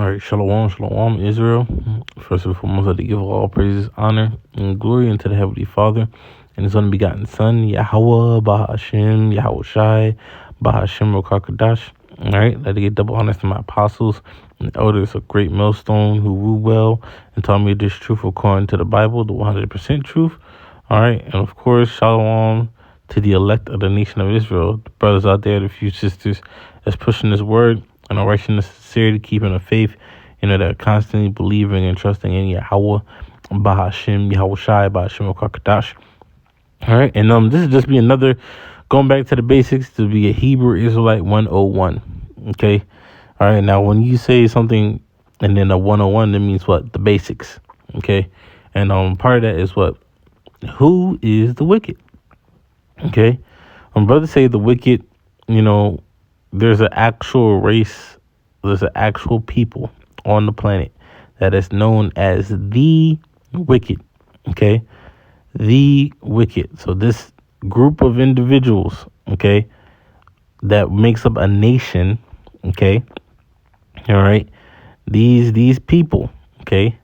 All right, shalom, shalom, Israel. First and foremost, I to give all praises, honor, and glory unto the Heavenly Father and His only begotten Son, Yahweh, Bahashem, Yahweh Shai, Bahashem, Rokakadash. All right, let me get double honors to my apostles and elders of great millstone who rule well and taught me this truth according to the Bible, the 100% truth. All right, and of course, shalom to the elect of the nation of Israel, the brothers out there, the few sisters that's pushing this word and our righteousness, sincerity, keeping the faith, that are constantly believing and trusting in Yahweh, Bahashem, Yahweh Shai, Bahashem, Kakadash. All right, and this is just be another going back to the basics to be a Hebrew Israelite 101. Okay, all right. Now, when you say something and then a 101, that means what? The basics. Okay, and part of that is what? Who is the wicked? Okay, when brothers say the wicked, there's an actual race, there's an actual people on the planet that is known as the wicked. Okay, the wicked. So this group of individuals, okay, that makes up a nation, okay, all right, these people, okay,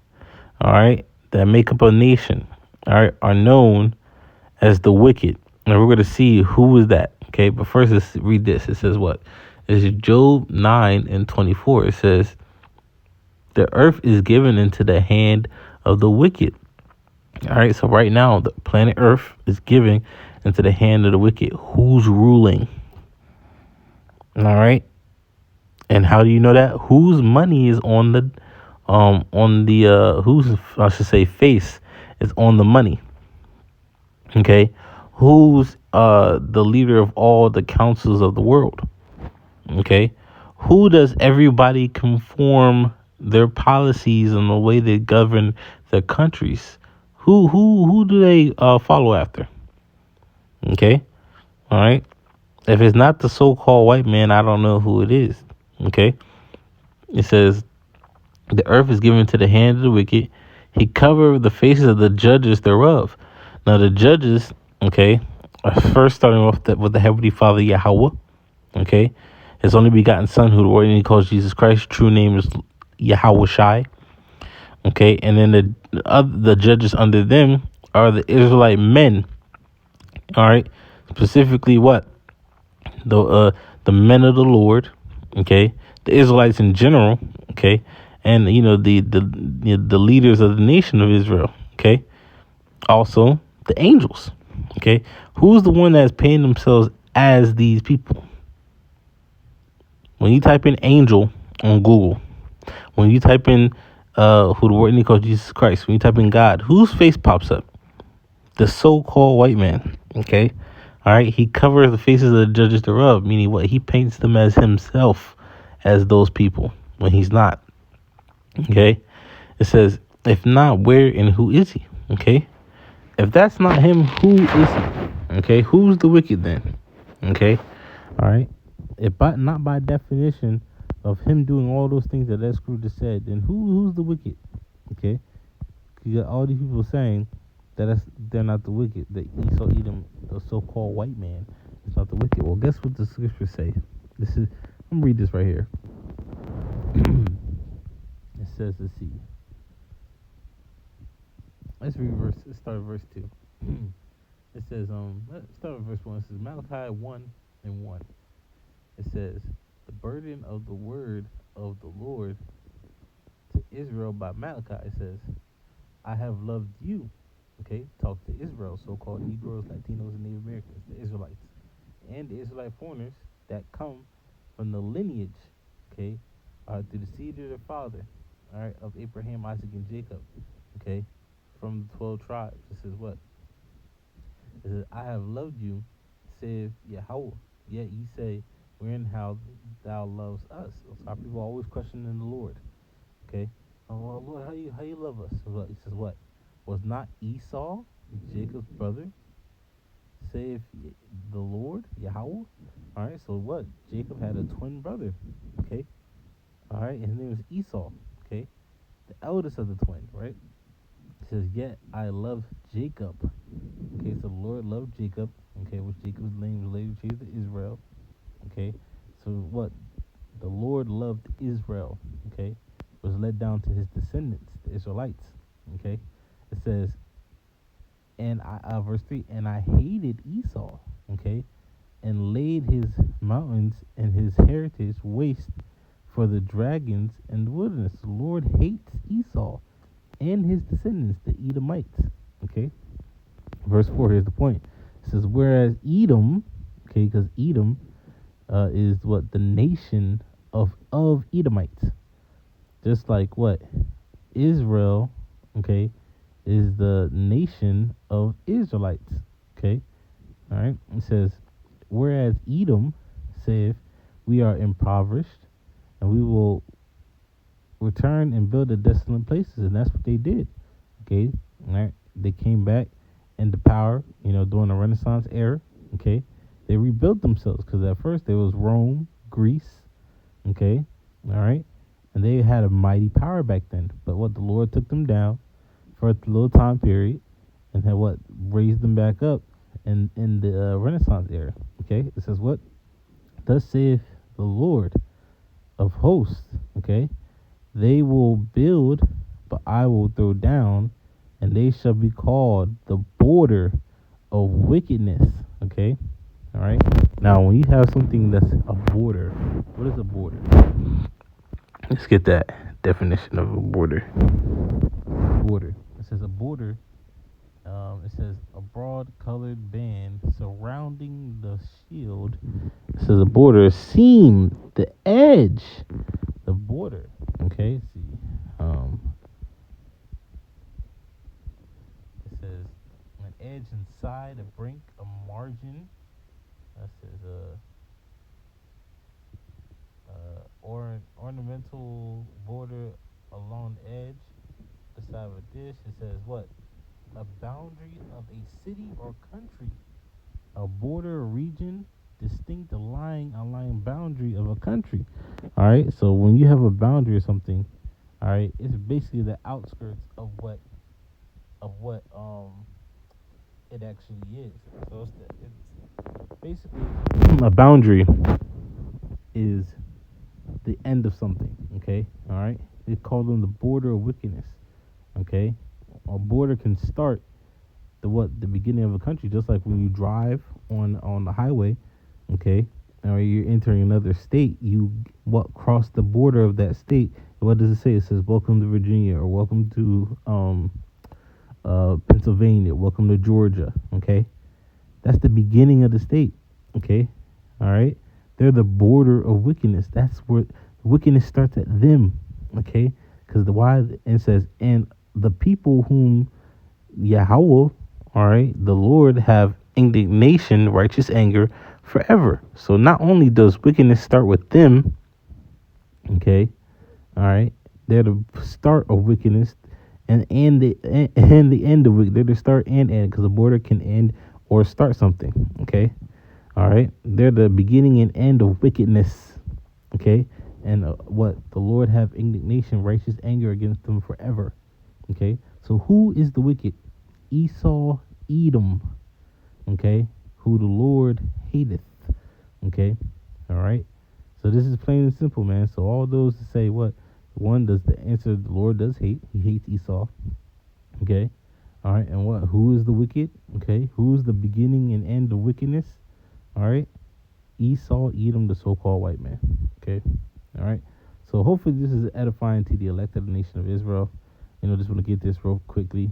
all right, that make up a nation, all right, are known as the wicked. And we're going to see who is that, okay? But first, let's read this. It says what? It's Job 9:24. It says, the earth is given into the hand of the wicked. All right, so right now, the planet Earth is given into the hand of the wicked. Who's ruling? All right. And how do you know that? Whose money is on the whose, I should say, face is on the money? Okay. Who's the leader of all the councils of the world? Okay. Who does everybody conform their policies and the way they govern their countries? Who do they follow after? Okay. All right. If it's not the so-called white man, I don't know who it is. Okay. It says, the earth is given to the hand of the wicked. He covered the faces of the judges thereof. Now the judges, okay, are first starting off with the Heavenly Father, Yahweh. Okay. His only begotten Son, who the word he calls Jesus Christ. True name is Yahweh Shai. Okay. And then the judges under them are the Israelite men. All right. Specifically what? The men of the Lord, okay, the Israelites in general, okay, and the leaders of the nation of Israel, okay, also the angels, okay. Who's the one that's paying themselves as these people? When you type in angel on Google, when you type in who the word calls Jesus Christ, when you type in God, whose face pops up? The so-called white man, okay. All right, he covers the faces of the judges thereof, meaning what? He paints them as himself, as those people, when he's not. Okay? It says, if not, where and who is he? Okay? If that's not him, who is he? Okay? Who's the wicked then? Okay? All right? If not by definition of him doing all those things that screw just said, then who's the wicked? Okay? You got all these people saying they're not the wicked. That Esau, Edom, the so-called white man, is not the wicked. Well, guess what the scriptures say? I'm gonna read this right here. It says, let's see. Let's start at verse 2. It says, let's start with verse 1. It says, Malachi 1:1. It says, the burden of the word of the Lord to Israel by Malachi. It says, I have loved you. Okay, talk to Israel, so-called Negroes, Latinos, and Native Americans, the Israelites, and the Israelite foreigners that come from the lineage, okay, through the seed of their father, all right, of Abraham, Isaac, and Jacob, okay, from the 12 tribes. It says what? It says, I have loved you, saith Yahweh. Yet ye say, wherein how thou loves us. So our people are always questioning the Lord, okay. Oh, well, Lord, how you love us? So he says what? Was not Esau Jacob's brother? Saith the Lord, Yahweh. All right, so what? Jacob had a twin brother. Okay. All right, his name was Esau. Okay. The eldest of the twin, right? It says, yet I love Jacob. Okay, so the Lord loved Jacob. Okay, which Jacob's name was later changed to Israel. Okay. So what? The Lord loved Israel. Okay. was let down to his descendants, the Israelites. Okay, it says, and verse 3, and I hated Esau. Okay, and laid his mountains and his heritage waste for the dragons and the wilderness. The Lord hates Esau and his descendants, the Edomites. Okay, verse 4, here's the point. It says, whereas Edom, okay, because Edom is what? The nation of Edomites. Just like what? Israel, okay, is the nation of Israelites. Okay, all right. It says, whereas Edom saith, we are impoverished, and we will return and build the desolate places, and that's what they did. Okay, all right. They came back into power, during the Renaissance era. Okay, they rebuilt themselves because at first there was Rome, Greece. Okay, all right, and they had a mighty power back then. But what, the Lord took them down for a little time period, and had what, raised them back up in the Renaissance era. Okay, it says what? Thus saith the Lord of hosts. Okay, they will build, but I will throw down, and they shall be called the border of wickedness. Okay, all right. Now, when you have something that's a border, what is a border? Let's get that definition of a border. Border. It says a border. It says a broad colored band surrounding the shield. It says a border, seam, the edge, the border. Okay, let's see. It says an edge inside, a brink, a margin. That says ornamental border along the edge, beside of a dish. It says what? A boundary of a city or country, a border or region, distinct lying boundary of a country. All right. So when you have a boundary or something, all right, it's basically the outskirts of what it actually is. So it's basically a boundary is the end of something. Okay. All right. They call them the border of wickedness. Okay. A border can start the beginning of a country, just like when you drive on the highway, okay, or you're entering another state, you cross the border of that state. What does it say? It says welcome to Virginia, or welcome to Pennsylvania, welcome to Georgia. Okay, that's the beginning of the state. Okay, all right, they're the border of wickedness. That's where wickedness starts, at them. Okay, because it says, and the people whom Yahweh, all right, the Lord, have indignation, righteous anger forever. So not only does wickedness start with them, okay, all right, they're the start of wickedness, and the end of wickedness. They're the start and end, because the border can end or start something. Okay, all right, they're the beginning and end of wickedness. Okay, and what, the Lord have indignation, righteous anger against them forever. Okay, so who is the wicked? Esau, Edom, okay, who the Lord hateth. Okay, all right. So this is plain and simple, man. So all those to say what? One, does the answer, the Lord does hate. He hates Esau. Okay, all right. And what? Who is the wicked? Okay, who is the beginning and end of wickedness? All right, Esau, Edom, the so-called white man. Okay, all right. So hopefully this is edifying to the elected nation of Israel. Just want to get this real quickly,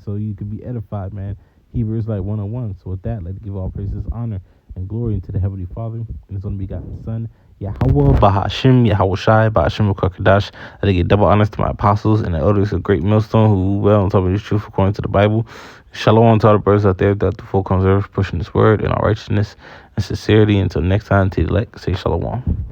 so you can be edified, man. Hebrew Israelite 101. So with that, let's give all praises, honor, and glory unto the Heavenly Father and His only begotten Son, Yahweh, Bahashim, Yahweh Shai, Bahashim Kakadash. I give double honors to my apostles and the elders of Great Millstone who well and told me the truth according to the Bible. Shalom to all the brothers out there that the full comes earth, pushing this word in all righteousness and sincerity. Until next time, to the elect, say shalom.